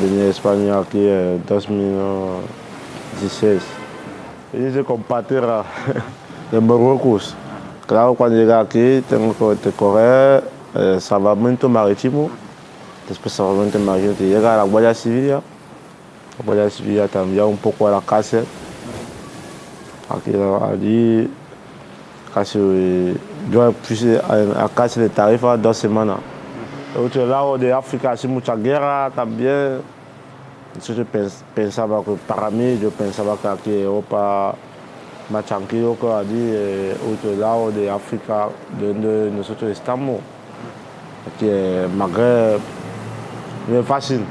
vine a España aquí en 2016. Hice compartir de Marruecos. Claro, cuando llegué aquí tengo que correr salvamento marítimo. Después salvamento marítimo te llega a la Guardia Civil. La Guardia Civil te envía un poco a la cárcel. Allí, casi, yo fui a la cárcel de Tarifa 2 semanas. De otro lado de África, hace mucha guerra también. Entonces yo pensaba que para mí, yo pensaba que aquí en Europa más tranquilo que allí, otro lado de África, donde nosotros estamos. Aquí en Magreb, no es fácil.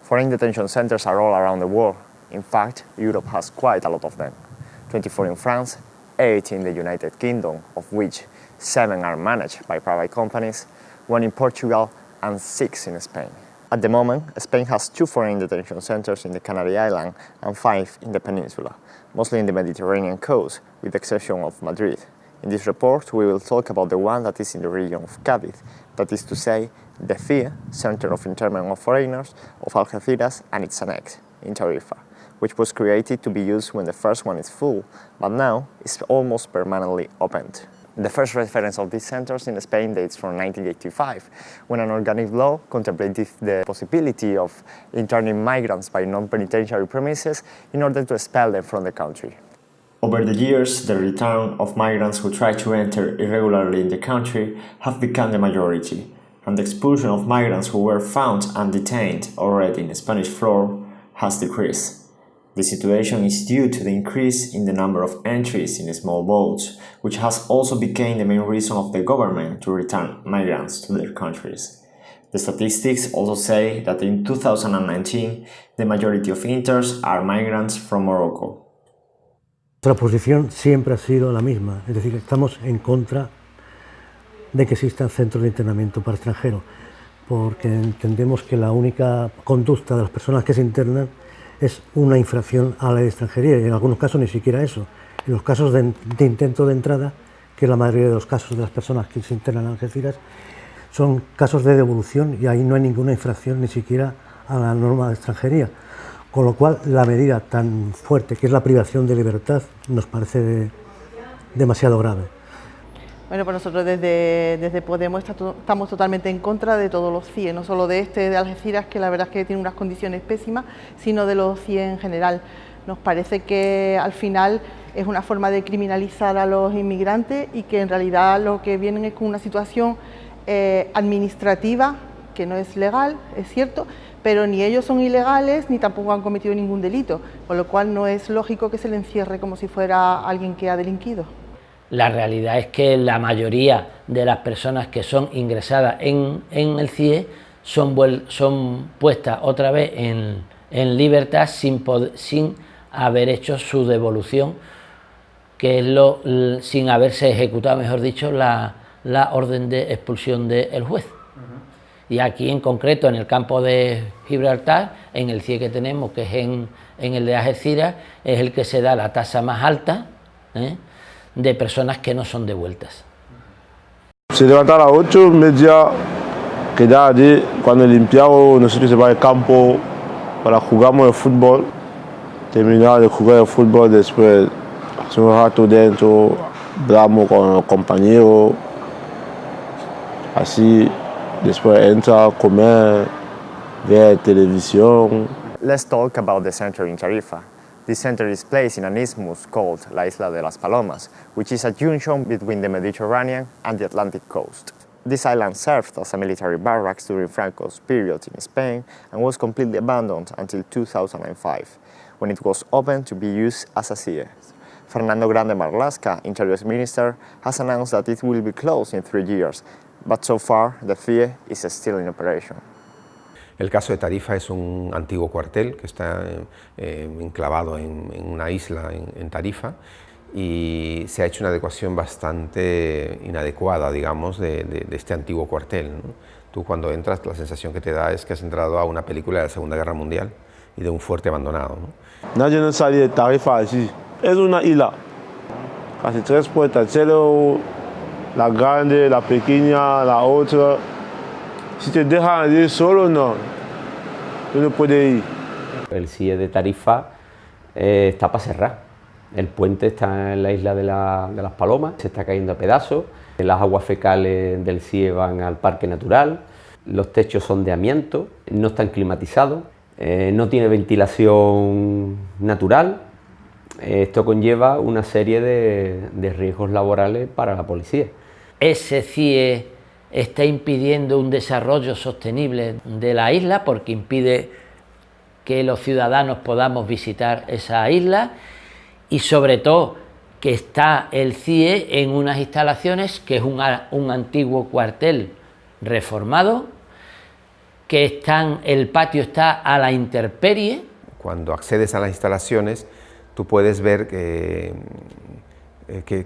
Foreign detention centers are all around the world. In fact, Europe has quite a lot of them. 24 in France, 8 in the United Kingdom, of which 7 are managed by private companies, 1 in Portugal and 6 in Spain. At the moment, Spain has 2 foreign detention centers in the Canary Islands and 5 in the peninsula, mostly in the Mediterranean coast, with the exception of Madrid. In this report, we will talk about the one that is in the region of Cádiz, that is to say, the CIES, Center of Internment of Foreigners, of Algeciras and its annex, in Tarifa, which was created to be used when the first one is full, but now is almost permanently opened. The first reference of these centers in Spain dates from 1985, when an organic law contemplated the possibility of interning migrants by non-penitentiary premises in order to expel them from the country. Over the years, the return of migrants who try to enter irregularly in the country have become the majority, and the expulsion of migrants who were found and detained already in the Spanish floor has decreased. The situation is due to the increase in the number of entries in small boats, which has also become the main reason of the government to return migrants to their countries. The statistics also say that in 2019, the majority of interns are migrants from Morocco. Nuestra posición siempre ha sido la misma, es decir, estamos en contra de que existan centros de internamiento para extranjeros, porque entendemos que la única conducta de las personas que se internan es una infracción a la ley de extranjería, y en algunos casos ni siquiera eso. En los casos de intento de entrada, que es la mayoría de los casos de las personas que se internan en Algeciras, son casos de devolución y ahí no hay ninguna infracción ni siquiera a la norma de extranjería. Con lo cual, la medida tan fuerte que es la privación de libertad nos parece demasiado grave. Bueno, pues nosotros desde Podemos estamos totalmente en contra de todos los CIES, no solo de este de Algeciras, que la verdad es que tiene unas condiciones pésimas, sino de los CIES en general. Nos parece que al final es una forma de criminalizar a los inmigrantes y que en realidad lo que vienen es con una situación administrativa que no es legal, es cierto, pero ni ellos son ilegales ni tampoco han cometido ningún delito, con lo cual no es lógico que se le encierre como si fuera alguien que ha delinquido. La realidad es que la mayoría de las personas que son ingresadas en el CIE son puestas otra vez en libertad sin haber hecho su devolución, que es sin haberse ejecutado, mejor dicho, la orden de expulsión del juez. Y aquí en concreto, en el campo de Gibraltar, en el CIE que tenemos, que es en el de Algeciras, es el que se da la tasa más alta de personas que no son devueltas. Se levanta a las 8:30, queda allí, cuando limpiamos, nosotros se va al campo para jugamos el fútbol. Terminamos de jugar el fútbol, después hacemos un rato dentro, hablamos con los compañeros, así. Después entra a comer, ver televisión. Let's talk about the center in Tarifa. This center is placed in an isthmus called La Isla de las Palomas, which is a junction between the Mediterranean and the Atlantic coast. This island served as a military barracks during Franco's period in Spain and was completely abandoned until 2005, when it was opened to be used as a CIES. Fernando Grande Marlaska, Interior Minister, has announced that it will be closed in 3 years, but so far the CIES is still in operation. El caso de Tarifa es un antiguo cuartel que está enclavado en una isla en Tarifa y se ha hecho una adecuación bastante inadecuada, digamos, de este antiguo cuartel, ¿no? Tú cuando entras, la sensación que te da es que has entrado a una película de la Segunda Guerra Mundial y de un fuerte abandonado, ¿no? Nadie no sale de Tarifa así. Es una isla. Casi 3 puertas. Cero, la grande, la pequeña, la otra. Si te dejan ir solo, no. Tú no puedes ir. El CIE de Tarifa está para cerrar. El puente está en la isla de las Palomas, se está cayendo a pedazos. Las aguas fecales del CIE van al parque natural. Los techos son de amianto, no están climatizados, no tiene ventilación natural. Esto conlleva una serie de riesgos laborales para la policía. Ese CIE está impidiendo un desarrollo sostenible de la isla porque impide que los ciudadanos podamos visitar esa isla y sobre todo que está el CIE en unas instalaciones que es un antiguo cuartel reformado, que el patio está a la intemperie. Cuando accedes a las instalaciones, tú puedes ver que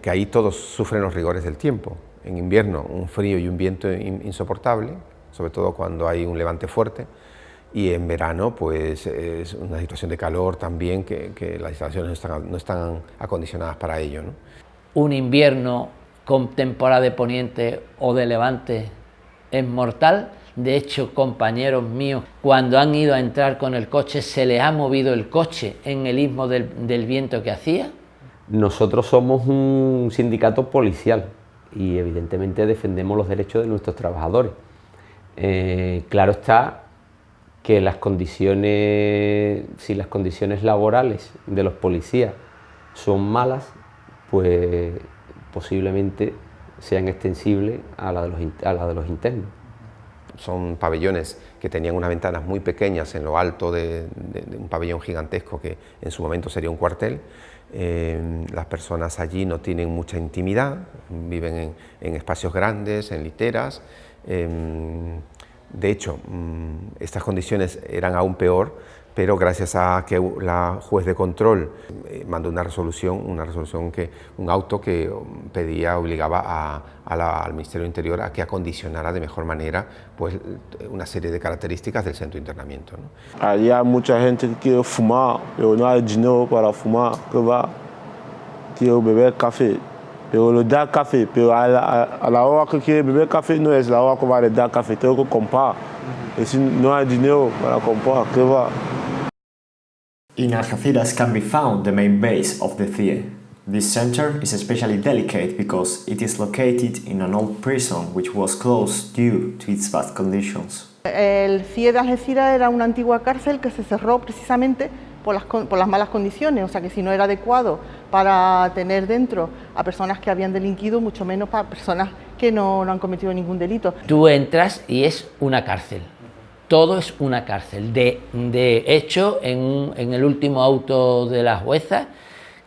ahí todos sufren los rigores del tiempo. En invierno, un frío y un viento insoportable, sobre todo cuando hay un levante fuerte, y en verano, pues es una situación de calor también, que las instalaciones no están acondicionadas para ello, ¿no? Un invierno con temporada de poniente o de levante es mortal. De hecho, compañeros míos, cuando han ido a entrar con el coche, se les ha movido el coche en el istmo del viento que hacía. Nosotros somos un sindicato policial y evidentemente defendemos los derechos de nuestros trabajadores. Claro está que si las condiciones laborales de los policías son malas, pues posiblemente sean extensibles a la de los internos. Son pabellones que tenían unas ventanas muy pequeñas en lo alto de un pabellón gigantesco que en su momento sería un cuartel. Las personas allí no tienen mucha intimidad, viven en espacios grandes, en literas. De hecho, estas condiciones eran aún peor, pero gracias a que la juez de control mandó un auto que obligaba al Ministerio del Interior a que acondicionara de mejor manera pues, una serie de características del centro de internamiento, ¿no? Allí hay mucha gente que quiere fumar, pero no hay dinero para fumar, que va, quiere beber café, pero le da café, pero a la hora que quiere beber café no es la hora que va a le dar café, tengo que comprar, y si no hay dinero para comprar, que va. In Algeciras can be found the main base of the CIE. This center is especially delicate because it is located in an old prison which was closed due to its bad conditions. El CIE de Algeciras era una antigua cárcel que se cerró precisamente por las malas condiciones, o sea que si no era adecuado para tener dentro a personas que habían delinquido, mucho menos para personas que no han cometido ningún delito. Tú entras y es una cárcel. Todo es una cárcel. De hecho, en el último auto de la jueza,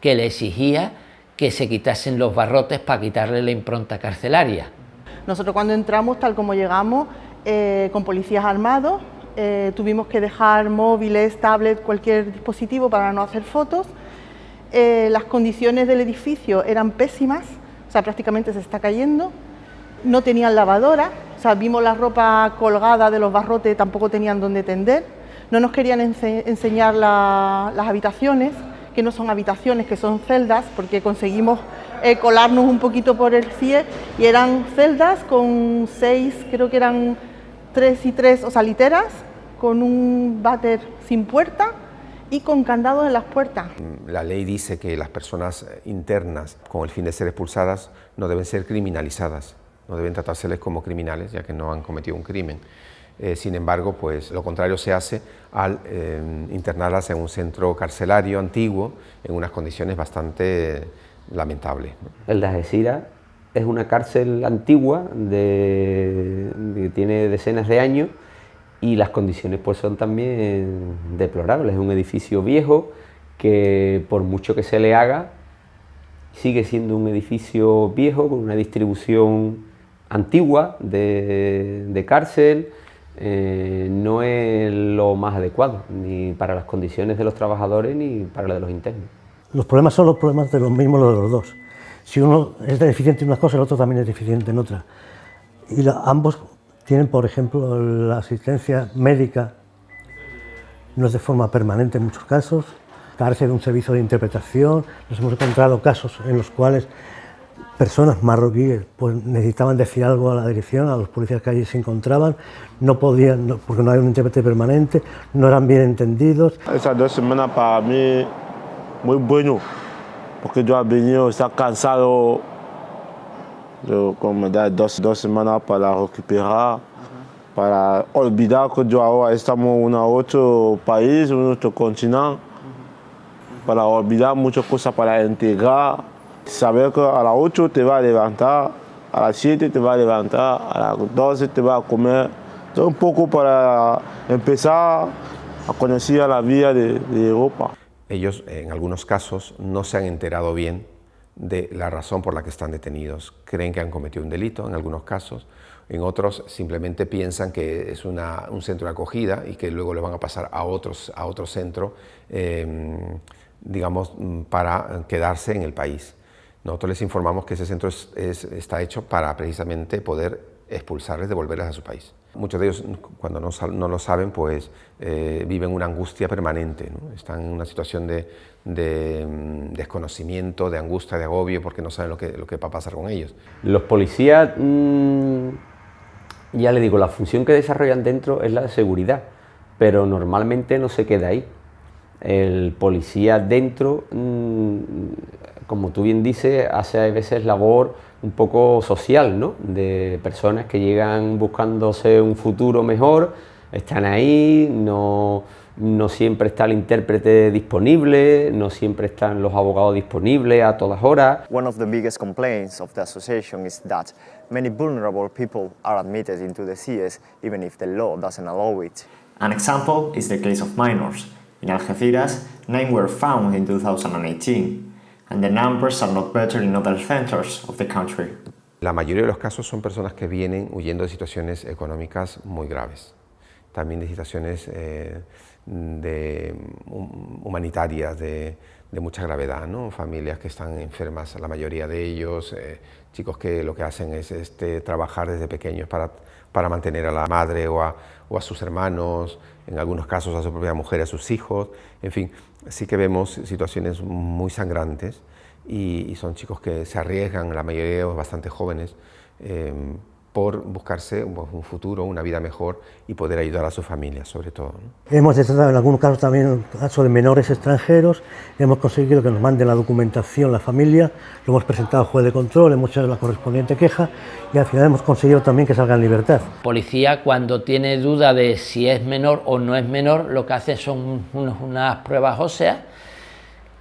que le exigía que se quitasen los barrotes para quitarle la impronta carcelaria. Nosotros cuando entramos, tal como llegamos, con policías armados, tuvimos que dejar móviles, tablets, cualquier dispositivo para no hacer fotos. Las condiciones del edificio eran pésimas, o sea, prácticamente se está cayendo. No tenían lavadora. O sea, vimos la ropa colgada de los barrotes, tampoco tenían dónde tender. No nos querían enseñar las habitaciones, que no son habitaciones, que son celdas, porque conseguimos colarnos un poquito por el CIE y eran celdas con 6, creo que eran 3 y 3, o sea, literas, con un váter sin puerta y con candados en las puertas. La ley dice que las personas internas, con el fin de ser expulsadas, no deben ser criminalizadas. No deben tratárseles como criminales, ya que no han cometido un crimen. Sin embargo, pues lo contrario se hace al internarlas en un centro carcelario antiguo, en unas condiciones bastante lamentables, ¿no? El de Algeciras es una cárcel antigua que tiene decenas de años y las condiciones pues son también deplorables. Es un edificio viejo que por mucho que se le haga, sigue siendo un edificio viejo con una distribución antigua de cárcel. No es lo más adecuado ni para las condiciones de los trabajadores ni para las de los internos. Los problemas son los problemas de los mismos de los dos. Si uno es deficiente en una cosa, el otro también es deficiente en otra. Y ambos Tienen, por ejemplo, la asistencia médica, no es de forma permanente en muchos casos, carece de un servicio de interpretación. Nos hemos encontrado casos en los cuales personas marroquíes pues, necesitaban decir algo a la dirección, a los policías que allí se encontraban, no podían, porque no había un intérprete permanente, no eran bien entendidos. Esas 2 semanas para mí muy bueno, porque yo he venido, está cansado, yo como da 2 semanas para recuperar, para olvidar que yo ahora estamos en otro país, en otro continente, para olvidar muchas cosas, para integrar. Saber que a las 8 te va a levantar, a las 7 te va a levantar, a las 12 te va a comer. Entonces, un poco para empezar a conocer la vida de Europa. Ellos, en algunos casos, no se han enterado bien de la razón por la que están detenidos. Creen que han cometido un delito, en algunos casos. En otros, simplemente piensan que es un centro de acogida y que luego le van a pasar a otro centro, digamos, para quedarse en el país. Nosotros les informamos que ese centro está hecho para precisamente poder expulsarles, devolverles a su país. Muchos de ellos, cuando no lo saben, pues viven una angustia permanente, ¿no? Están en una situación de desconocimiento, de angustia, de agobio, porque no saben lo que va a pasar con ellos. Los policías, ya le digo, la función que desarrollan dentro es la de seguridad, pero normalmente no se queda ahí. El policía dentro, como tú bien dices, hace a veces labor un poco social, ¿no? De personas que llegan buscándose un futuro mejor, están ahí, no siempre está el intérprete disponible, no siempre están los abogados disponibles a todas horas. One of the biggest complaints of the association is that many vulnerable people are admitted into the CIES even if the law doesn't allow it. An example is the case of minors. In Algeciras, 9 were found in 2018, and the numbers are not better in other centers of the country. La mayoría de los casos son personas que vienen huyendo de situaciones económicas muy graves, también de situaciones humanitarias de mucha gravedad, ¿no? Familias que están enfermas, la mayoría de ellos, chicos que lo que hacen es trabajar desde pequeños para mantener a la madre o a sus hermanos, en algunos casos a su propia mujer, a sus hijos. En fin, sí que vemos situaciones muy sangrantes y son chicos que se arriesgan, la mayoría de ellos bastante jóvenes, por buscarse un futuro, una vida mejor y poder ayudar a su familia, sobre todo, ¿no? Hemos tratado en algunos casos también el caso de menores extranjeros, hemos conseguido que nos manden la documentación la familia, lo hemos presentado al juez de control, hemos hecho la correspondiente queja y al final hemos conseguido también que salga en libertad. Policía, cuando tiene duda de si es menor o no es menor, lo que hace son unas pruebas óseas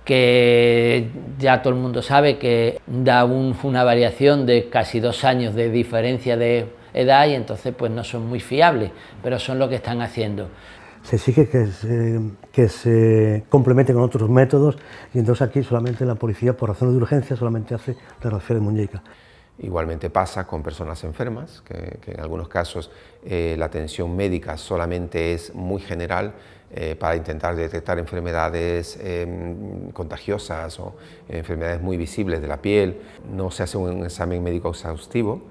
que ya todo el mundo sabe que da una variación de casi 2 años de diferencia de edad y entonces pues no son muy fiables, pero son lo que están haciendo. Se exige que se complemente con otros métodos y entonces aquí solamente la policía, por razones de urgencia, solamente hace la radiografía de muñeca. Igualmente pasa con personas enfermas, que en algunos casos la atención médica solamente es muy general, para intentar detectar enfermedades contagiosas o enfermedades muy visibles de la piel. No se hace un examen médico exhaustivo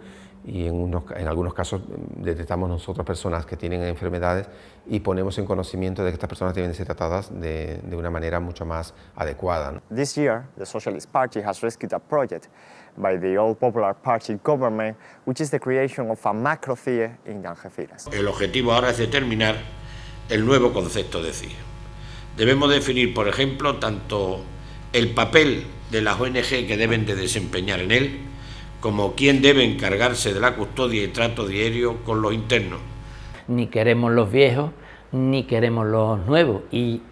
y en algunos casos detectamos nosotros personas que tienen enfermedades y ponemos en conocimiento de que estas personas deben ser tratadas de una manera mucho más adecuada, ¿no? This year, the Socialist Party has rescued a project by the All Popular Party government, which is the creation of a macro CIE in Algeciras. El objetivo ahora es determinar el nuevo concepto de CIE. Debemos definir, por ejemplo, tanto el papel de las ONG que deben de desempeñar en él, como quién debe encargarse de la custodia y trato diario con los internos. Ni queremos los viejos, ni queremos los nuevos. Y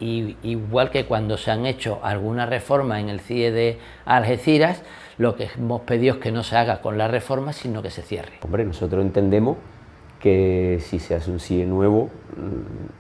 igual que cuando se han hecho algunas reformas en el CIE de Algeciras, lo que hemos pedido es que no se haga con la reforma, sino que se cierre. Hombre, nosotros entendemos que si se hace un CIE nuevo,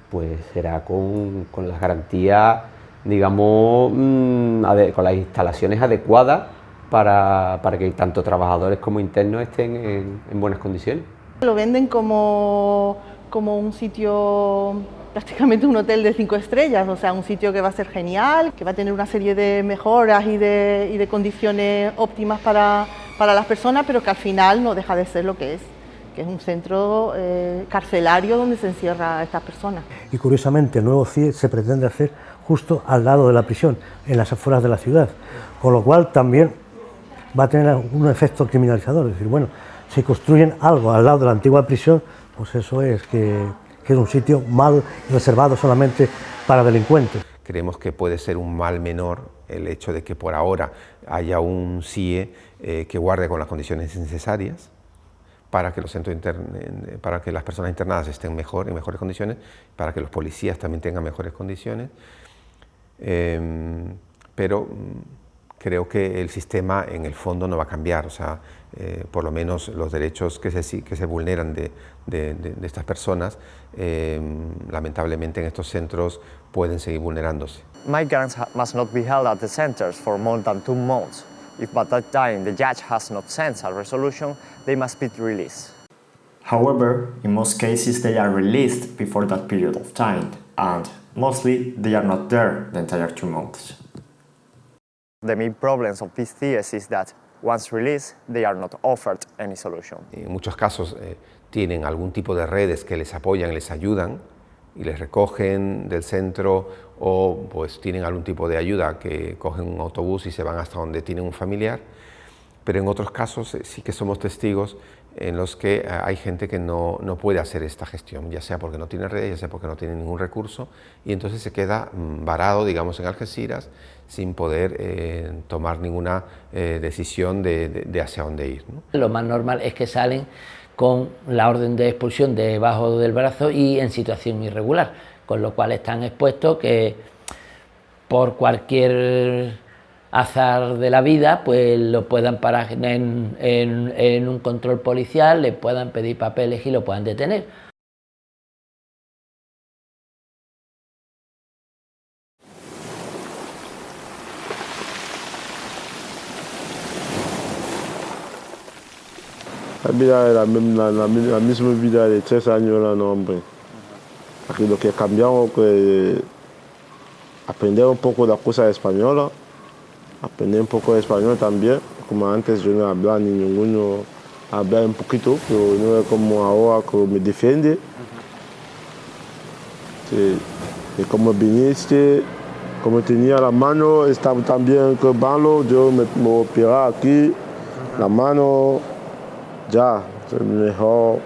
pues será con las garantías, digamos, con las instalaciones adecuadas para que tanto trabajadores como internos estén en buenas condiciones. Lo venden como un sitio, prácticamente un hotel de 5 estrellas, o sea, un sitio que va a ser genial, que va a tener una serie de mejoras y de condiciones óptimas para las personas, pero que al final no deja de ser lo que es que es un centro carcelario donde se encierra a estas personas. Y curiosamente el nuevo CIE se pretende hacer justo al lado de la prisión, en las afueras de la ciudad, con lo cual también va a tener un efecto criminalizador, es decir, bueno, si construyen algo al lado de la antigua prisión, pues eso es que es un sitio mal reservado solamente para delincuentes. Creemos que puede ser un mal menor el hecho de que por ahora haya un CIE que guarde con las condiciones necesarias para que, para que las personas internadas estén en mejores condiciones, para que los policías también tengan mejores condiciones, pero creo que el sistema en el fondo no va a cambiar, o sea, por lo menos los derechos que se vulneran de estas personas, lamentablemente en estos centros pueden seguir vulnerándose. Migrants must not be held at the centers for more than 2 months. If by that time the judge has not sent a resolution, they must be released. However, in most cases they are released before that period of time, and mostly they are not there the entire 2 months. The main problems of these CIES is that once released, they are not offered any solution. En muchos casos tienen algún tipo de redes que les apoyan, les ayudan y les recogen del centro, o pues tienen algún tipo de ayuda que cogen un autobús y se van hasta donde tienen un familiar, pero en otros casos sí que somos testigos en los que hay gente que no puede hacer esta gestión, ya sea porque no tiene redes, ya sea porque no tiene ningún recurso, y entonces se queda varado, digamos, en Algeciras, sin poder tomar ninguna decisión de hacia dónde ir, ¿no? Lo más normal es que salen con la orden de expulsión debajo del brazo y en situación irregular, con lo cual están expuestos que por cualquier azar de la vida pues lo puedan parar en un control policial, le puedan pedir papeles y lo puedan detener. La vida es la misma vida de 3 años, no, hombre. Aquí lo que cambiamos es aprender un poco de la cosa española, aprender un poco de español también. Como antes yo no hablaba ni ninguno, hablaba un poquito, pero no es como ahora que me defiende. Sí. Y como viniste, como tenía la mano, estaba también con malo, yo me operaba aquí, la mano. Ya, es mejor.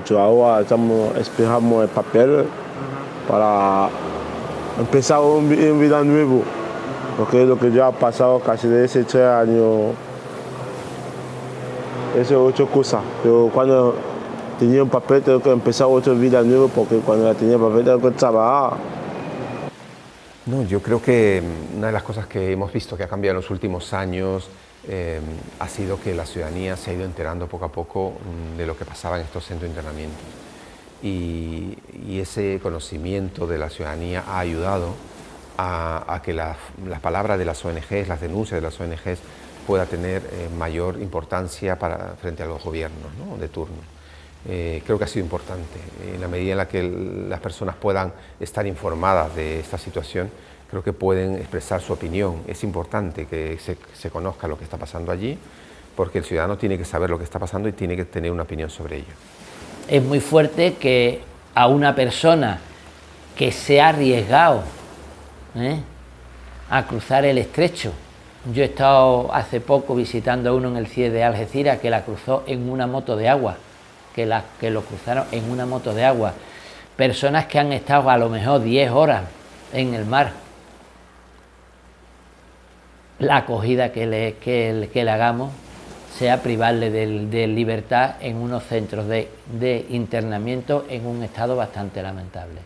Yo ahora esperamos el papel para empezar una vida nueva, porque lo que ya ha pasado casi de ese 3 años, eso es otra cosa. Pero cuando tenía un papel tengo que empezar otra vida nueva, porque cuando ya tenía papel tengo que trabajar. No, yo creo que una de las cosas que hemos visto que ha cambiado en los últimos años ha sido que la ciudadanía se ha ido enterando poco a poco de lo que pasaba en estos centros de internamiento. Y ese conocimiento de la ciudadanía ha ayudado a que las palabras de las ONGs, las denuncias de las ONGs pueda tener mayor importancia frente a los gobiernos, ¿no?, de turno. Creo que ha sido importante. En la medida en la que las personas puedan estar informadas de esta situación, creo que pueden expresar su opinión. Es importante que se conozca lo que está pasando allí, porque el ciudadano tiene que saber lo que está pasando y tiene que tener una opinión sobre ello. Es muy fuerte que a una persona que se ha arriesgado a cruzar el estrecho. Yo he estado hace poco visitando a uno en el CIE de Algeciras que la cruzó en una moto de agua, que lo cruzaron en una moto de agua. Personas que han estado a lo mejor 10 horas en el mar. La acogida que le hagamos sea privarle de libertad en unos centros de internamiento en un estado bastante lamentable.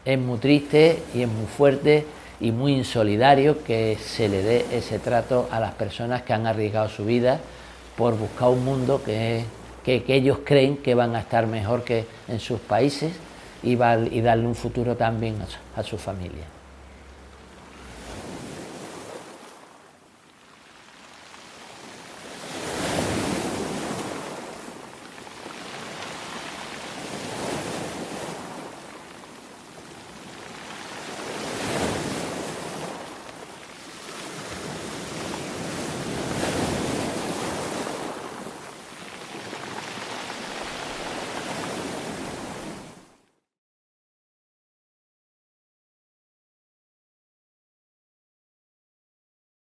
Es muy triste y es muy fuerte y muy insolidario que se le dé ese trato a las personas que han arriesgado su vida por buscar un mundo que ellos creen que van a estar mejor que en sus países y darle un futuro también a su familia.